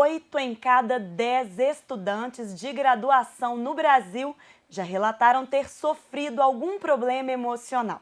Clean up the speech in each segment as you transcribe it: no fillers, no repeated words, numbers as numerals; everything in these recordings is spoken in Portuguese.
8 em cada 10 estudantes de graduação no Brasil já relataram ter sofrido algum problema emocional.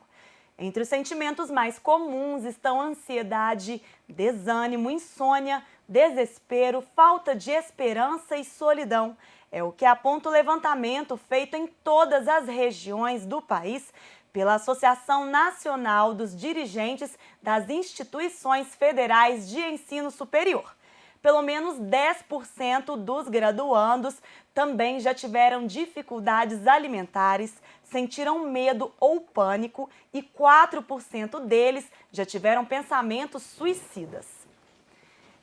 Entre os sentimentos mais comuns estão ansiedade, desânimo, insônia, desespero, falta de esperança e solidão. É o que aponta o levantamento feito em todas as regiões do país pela Associação Nacional dos Dirigentes das Instituições Federais de Ensino Superior. Pelo menos 10% dos graduandos também já tiveram dificuldades alimentares, sentiram medo ou pânico e 4% deles já tiveram pensamentos suicidas.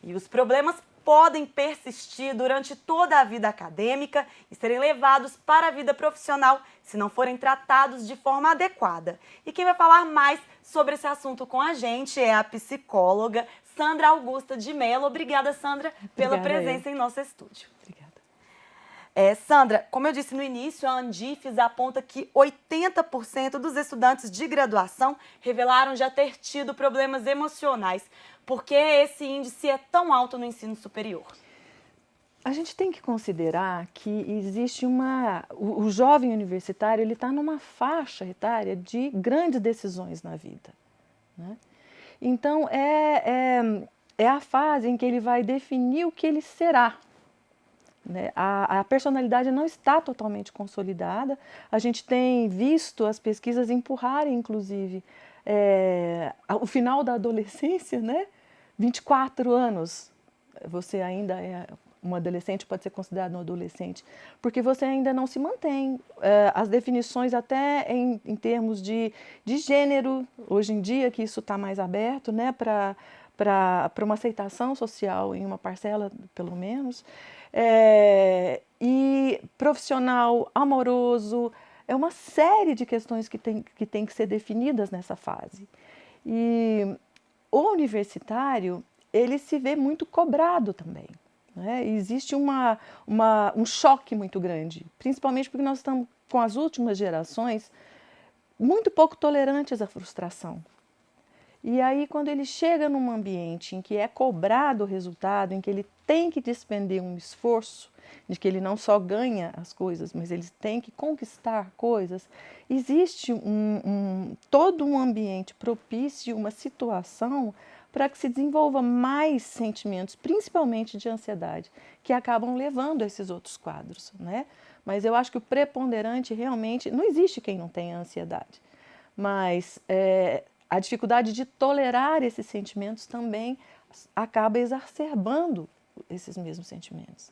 E os problemas podem persistir durante toda a vida acadêmica e serem levados para a vida profissional se não forem tratados de forma adequada. E quem vai falar mais sobre esse assunto com a gente é a psicóloga Sandra Augusta de Mello. Obrigada, Sandra, pela presença em nosso estúdio. Obrigada. Sandra, como eu disse no início, a Andifes aponta que 80% dos estudantes de graduação revelaram já ter tido problemas emocionais. Por que esse índice é tão alto no ensino superior? A gente tem que considerar que existe o jovem universitário, ele está numa faixa etária de grandes decisões na vida, né? Então, é a fase em que ele vai definir o que ele será, né? A personalidade não está totalmente consolidada. A gente tem visto as pesquisas empurrarem, inclusive, o final da adolescência, né? 24 anos, você ainda é um adolescente, pode ser considerado um adolescente, porque você ainda não se mantém. As definições até em termos de gênero, hoje em dia que isso está mais aberto, né, para uma aceitação social em uma parcela, pelo menos, e profissional, amoroso, é uma série de questões que tem que ser definidas nessa fase. E o universitário, ele se vê muito cobrado também, né? Existe um choque muito grande, principalmente porque nós estamos com as últimas gerações muito pouco tolerantes à frustração. E aí, quando ele chega num ambiente em que é cobrado o resultado, em que ele tem que despender um esforço, de que ele não só ganha as coisas, mas ele tem que conquistar coisas, existe todo um ambiente propício, uma situação para que se desenvolva mais sentimentos, principalmente de ansiedade, que acabam levando a esses outros quadros, né? Mas eu acho que o preponderante realmente, não existe quem não tenha ansiedade, mas a dificuldade de tolerar esses sentimentos também acaba exacerbando esses mesmos sentimentos,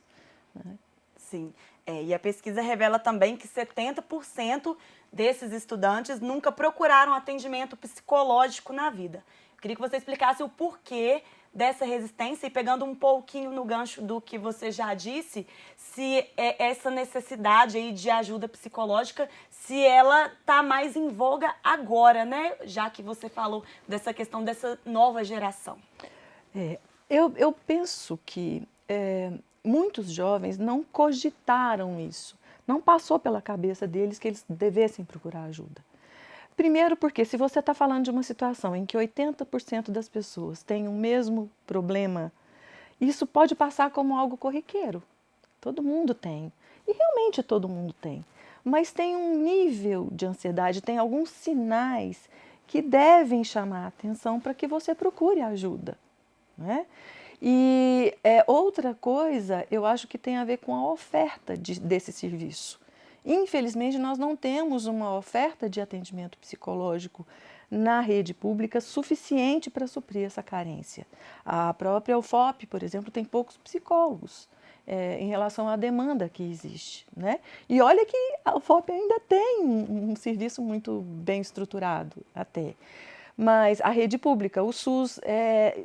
né? Sim, e a pesquisa revela também que 70% desses estudantes nunca procuraram atendimento psicológico na vida. Eu queria que você explicasse o porquê dessa resistência e, pegando um pouquinho no gancho do que você já disse, se essa necessidade aí de ajuda psicológica, se ela está mais em voga agora, né? Já que você falou dessa questão dessa nova geração. Eu penso que muitos jovens não cogitaram isso, não passou pela cabeça deles que eles devessem procurar ajuda. Primeiro porque se você está falando de uma situação em que 80% das pessoas têm o mesmo problema, isso pode passar como algo corriqueiro. Todo mundo tem. E realmente todo mundo tem. Mas tem um nível de ansiedade, tem alguns sinais que devem chamar a atenção para que você procure ajuda, né? E outra coisa, eu acho que tem a ver com a oferta desse serviço. Infelizmente, nós não temos uma oferta de atendimento psicológico na rede pública suficiente para suprir essa carência. A própria UFOP, por exemplo, tem poucos psicólogos em relação à demanda que existe, né? E olha que a UFOP ainda tem um serviço muito bem estruturado até. Mas a rede pública, o SUS,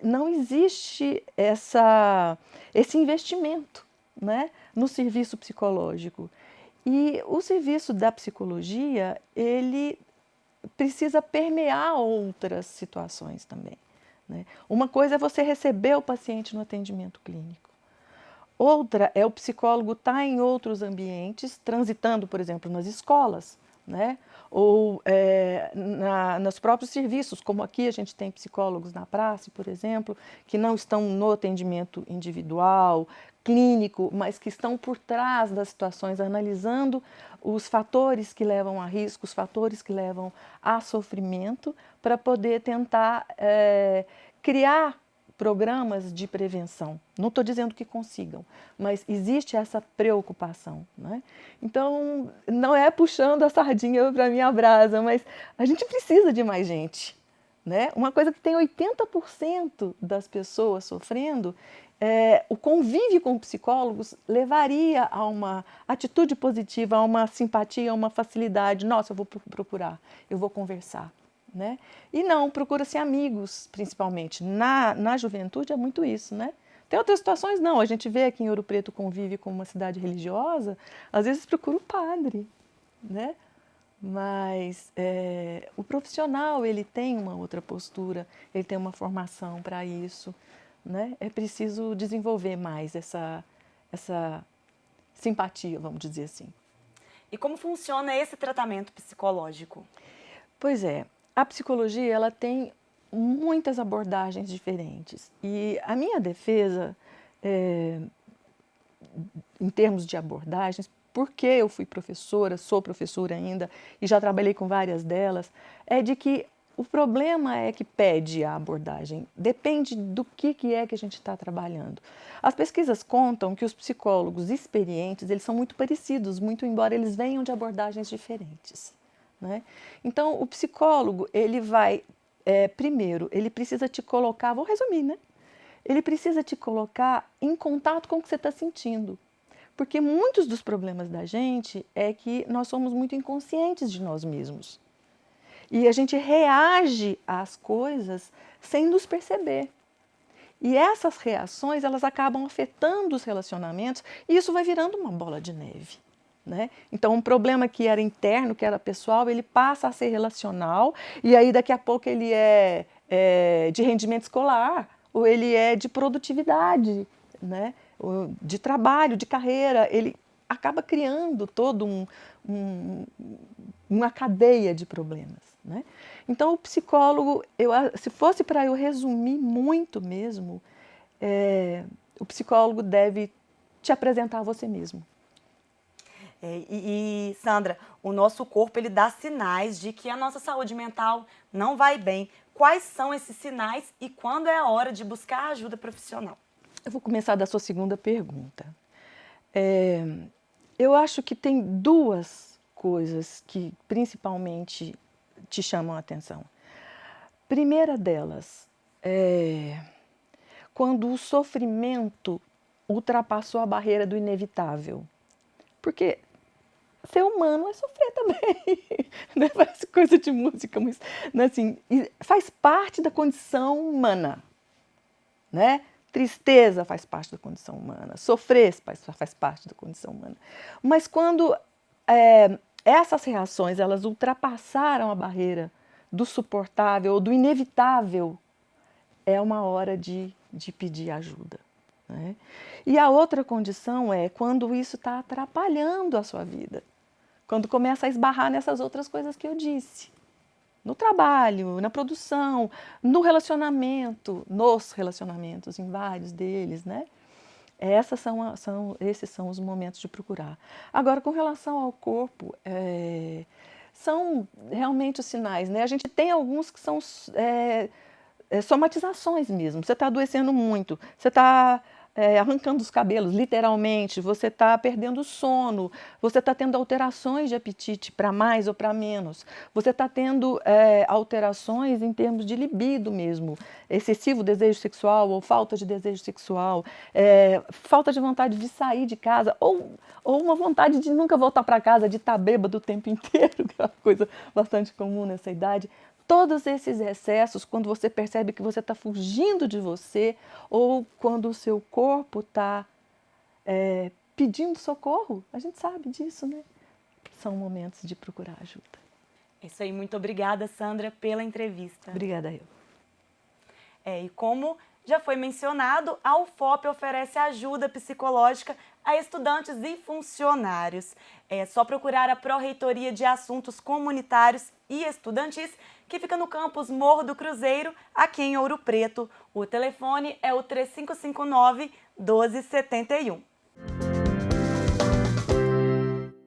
não existe esse investimento, né, no serviço psicológico. E o serviço da psicologia, ele precisa permear outras situações também, né? Uma coisa é você receber o paciente no atendimento clínico. Outra é o psicólogo estar em outros ambientes, transitando, por exemplo, nas escolas, né? Ou nos próprios serviços, como aqui a gente tem psicólogos na praça, por exemplo, que não estão no atendimento individual, clínico, mas que estão por trás das situações, analisando os fatores que levam a risco, os fatores que levam a sofrimento, para poder tentar criar programas de prevenção. Não estou dizendo que consigam, mas existe essa preocupação, né? Então, não é puxando a sardinha para a minha brasa, mas a gente precisa de mais gente, né? Uma coisa que tem 80% das pessoas sofrendo, o convívio com psicólogos levaria a uma atitude positiva, a uma simpatia, a uma facilidade. Nossa, eu vou procurar, eu vou conversar. Né? E não, procura-se amigos, principalmente. Na juventude é muito isso, né? Tem outras situações, não. A gente vê aqui em Ouro Preto convive com uma cidade religiosa, às vezes procura o padre, né? Mas o profissional, ele tem uma outra postura, ele tem uma formação para isso, né? É preciso desenvolver mais essa simpatia, vamos dizer assim. E como funciona esse tratamento psicológico? Pois é, a psicologia ela tem muitas abordagens diferentes e a minha defesa, em termos de abordagens, porque eu fui professora, sou professora ainda e já trabalhei com várias delas, é de que o problema é que pede a abordagem, depende do que é que a gente está trabalhando. As pesquisas contam que os psicólogos experientes, eles são muito parecidos, muito embora eles venham de abordagens diferentes. Né? Então, o psicólogo, ele vai, primeiro, ele precisa te colocar, vou resumir, né? Ele precisa te colocar em contato com o que você está sentindo. Porque muitos dos problemas da gente é que nós somos muito inconscientes de nós mesmos. E a gente reage às coisas sem nos perceber. E essas reações, elas acabam afetando os relacionamentos e isso vai virando uma bola de neve. Né? Então, um problema que era interno, que era pessoal, ele passa a ser relacional e aí daqui a pouco ele é de rendimento escolar ou ele é de produtividade, né? Ou de trabalho, de carreira. Ele acaba criando todo uma cadeia de problemas. Né? Então, o psicólogo, se fosse para eu resumir muito mesmo, o psicólogo deve te apresentar a você mesmo. Sandra, o nosso corpo ele dá sinais de que a nossa saúde mental não vai bem. Quais são esses sinais e quando é a hora de buscar ajuda profissional? Eu vou começar da sua segunda pergunta. Eu acho que tem duas coisas que principalmente te chamam a atenção. Primeira delas é quando o sofrimento ultrapassou a barreira do inevitável. Porque ser humano é sofrer também, né? Parece coisa de música, mas assim, faz parte da condição humana, né? Tristeza faz parte da condição humana, sofrer faz parte da condição humana. Mas quando essas reações elas ultrapassaram a barreira do suportável ou do inevitável, é uma hora de pedir ajuda. Né? E a outra condição é quando isso está atrapalhando a sua vida. Quando começa a esbarrar nessas outras coisas que eu disse. No trabalho, na produção, no relacionamento, nos relacionamentos, em vários deles, né? Esses são os momentos de procurar. Agora, com relação ao corpo, são realmente os sinais, né? A gente tem alguns que são somatizações mesmo. Você está adoecendo muito, você está arrancando os cabelos, literalmente, você está perdendo o sono, você está tendo alterações de apetite para mais ou para menos, você está tendo alterações em termos de libido mesmo, excessivo desejo sexual ou falta de desejo sexual, falta de vontade de sair de casa ou uma vontade de nunca voltar para casa, de estar bêbado o tempo inteiro, que é uma coisa bastante comum nessa idade. Todos esses excessos, quando você percebe que você está fugindo de você ou quando o seu corpo está pedindo socorro, a gente sabe disso, né? São momentos de procurar ajuda. É isso aí, muito obrigada, Sandra, pela entrevista. Obrigada, eu. E como já foi mencionado, a UFOP oferece ajuda psicológica a estudantes e funcionários. É só procurar a Pró-Reitoria de Assuntos Comunitários e Estudantis, que fica no campus Morro do Cruzeiro, aqui em Ouro Preto. O telefone é o 3559-1271.